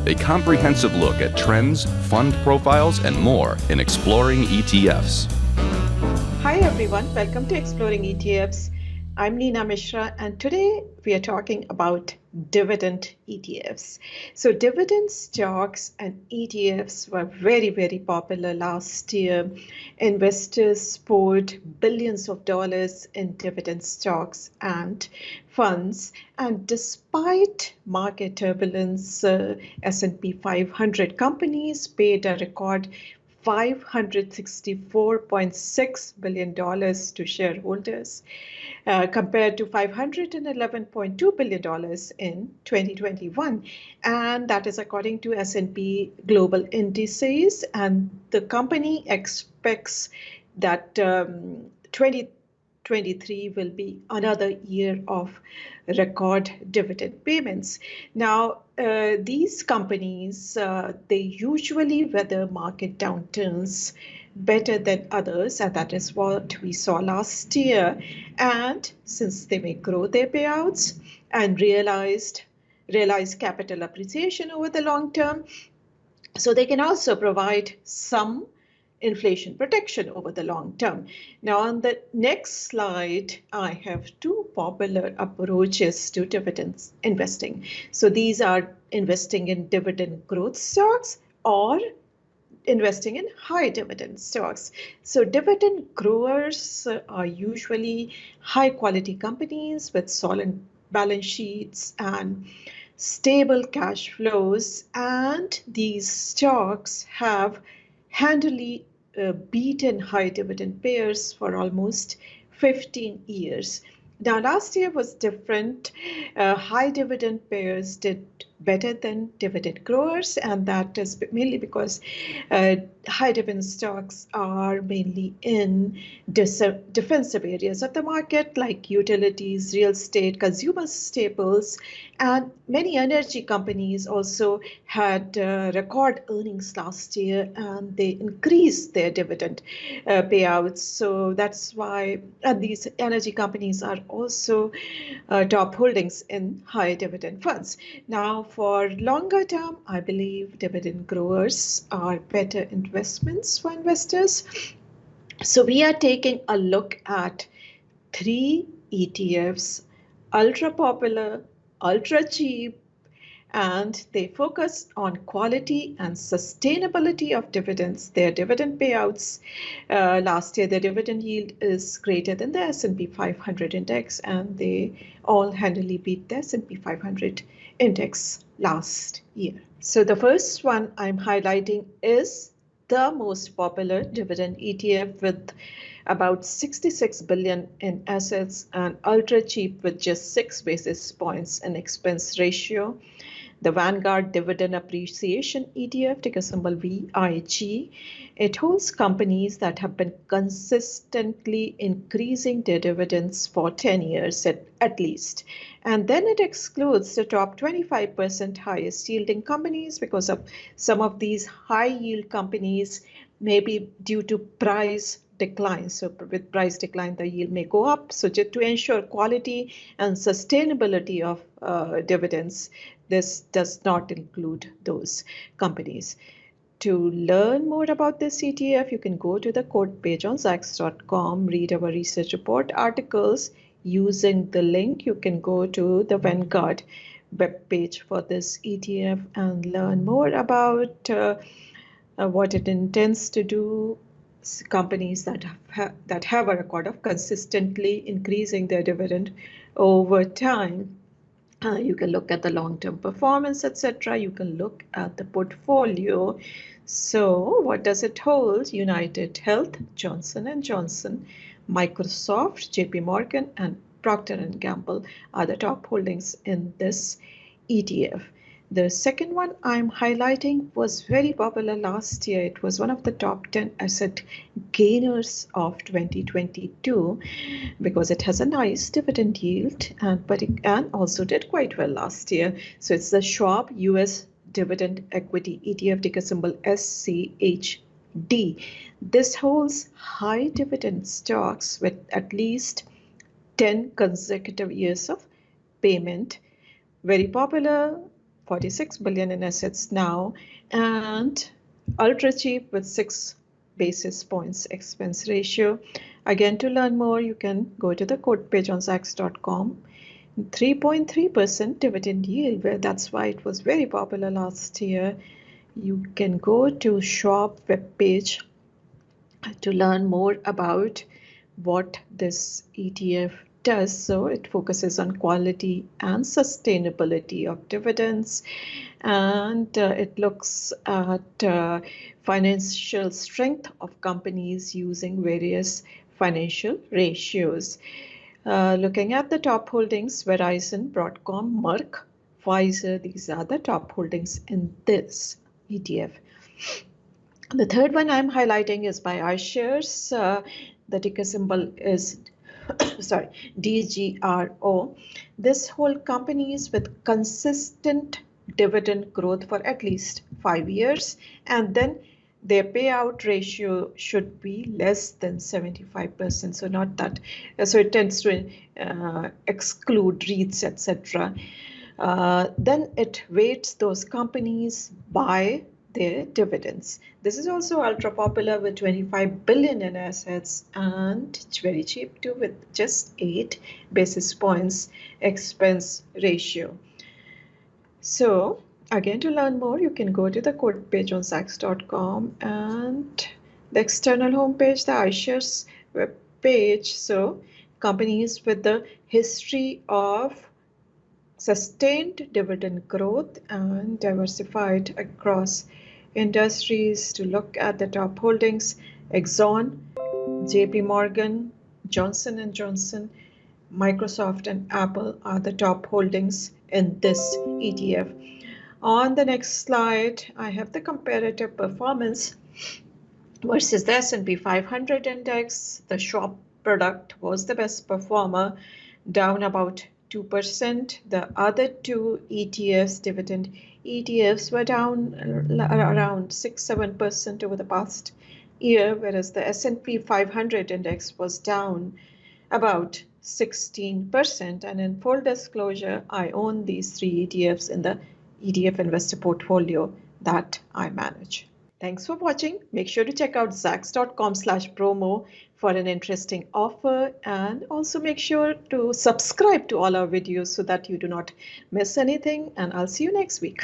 a comprehensive look at trends, fund profiles, and more in Exploring ETFs. Hi everyone, welcome to Exploring ETFs. I'm Neena Mishra, and today we are talking about dividend ETFs. So dividend stocks and ETFs were very, very popular last year. Investors poured billions of dollars in dividend stocks and funds, and despite market turbulence, S&P 500 companies paid a record $564.6 billion to shareholders, compared to $511.2 billion in 2021. And that is according to S&P Global Indices. And the company expects that 2023 will be another year of record dividend payments. Now, these companies, they usually weather market downturns better than others, and that is what we saw last year. And since they may grow their payouts and realize capital appreciation over the long term, so they can also provide some inflation protection over the long term. Now, on the next slide, I have two popular approaches to dividends investing. So these are investing in dividend growth stocks or investing in high dividend stocks. So dividend growers are usually high quality companies with solid balance sheets and stable cash flows, and these stocks have handily beaten high dividend payers for almost 15 years. Now, last year was different. High dividend payers did better than dividend growers, and that is mainly because high dividend stocks are mainly in defensive areas of the market like utilities, real estate, consumer staples, and many energy companies also had record earnings last year, and they increased their dividend payouts. So that's why these energy companies are also top holdings in high dividend funds. Now, for longer term, I believe dividend growers are better investments for investors. So we are taking a look at 3 ETFs, ultra popular, ultra cheap, and they focus on quality and sustainability of dividends. Their dividend payouts, last year their dividend yield is greater than the S&P 500 index, and they all handily beat the S&P 500 index last year. So the first one I'm highlighting is the most popular dividend ETF with about 66 billion in assets and ultra cheap with just 6 basis points in expense ratio. The Vanguard Dividend Appreciation ETF, ticker symbol VIG. It holds companies that have been consistently increasing their dividends for 10 years at least. And then it excludes the top 25% highest yielding companies, because of some of these high yield companies may be due to price decline. So with price decline, the yield may go up. So just to ensure quality and sustainability of dividends, this does not include those companies. To learn more about this ETF, you can go to the quote page on Zacks.com, read our research report articles. Using the link, you can go to the Vanguard web page for this ETF and learn more about what it intends to do. Companies that have a record of consistently increasing their dividend over time. You can look at the long-term performance, etc. You can look at the portfolio. So what does it hold? United Health, Johnson & Johnson, Microsoft, JP Morgan, and Procter & Gamble are the top holdings in this ETF. The second one I'm highlighting was very popular last year. It was one of the top 10 asset gainers of 2022 because it has a nice dividend yield and also did quite well last year. So it's the Schwab US Dividend Equity ETF, ticker symbol SCHD. This holds high dividend stocks with at least 10 consecutive years of payment. Very popular 46 billion in assets now, and ultra cheap with 6 basis points expense ratio. Again, to learn more, you can go to the quote page on Zacks.com. 3.3% dividend yield, where that's why it was very popular last year. You can go to shop webpage to learn more about what this ETF does. So it focuses on quality and sustainability of dividends, and it looks at financial strength of companies using various financial ratios. Looking at the top holdings, Verizon, Broadcom, Merck, Pfizer, these are the top holdings in this ETF. The third one I'm highlighting is by iShares. The ticker symbol is sorry, DGRO. This holds companies with consistent dividend growth for at least 5 years, and then their payout ratio should be less than 75%. So not that. So it tends to exclude REITs, etc. Then it weights those companies by their dividends. This is also ultra popular with 25 billion in assets, and it's very cheap too with just 8 basis points expense ratio. So again, to learn more, you can go to the quote page on Zacks.com and the external homepage, the iShares web page. So companies with the history of sustained dividend growth and diversified across industries. To look at the top holdings, Exxon, JP Morgan, Johnson & Johnson, Microsoft and Apple are the top holdings in this ETF. On the next slide, I have the comparative performance versus the S&P 500 index. The Schwab product was the best performer, down about 2%. The other two ETFs, dividend ETFs, were down around 6-7% over the past year, whereas the S&P 500 index was down about 16%. And in full disclosure, I own these 3 ETFs in the ETF investor portfolio that I manage. Thanks for watching. Make sure to check out Zacks.com/promo for an interesting offer, and also make sure to subscribe to all our videos so that you do not miss anything, and I'll see you next week.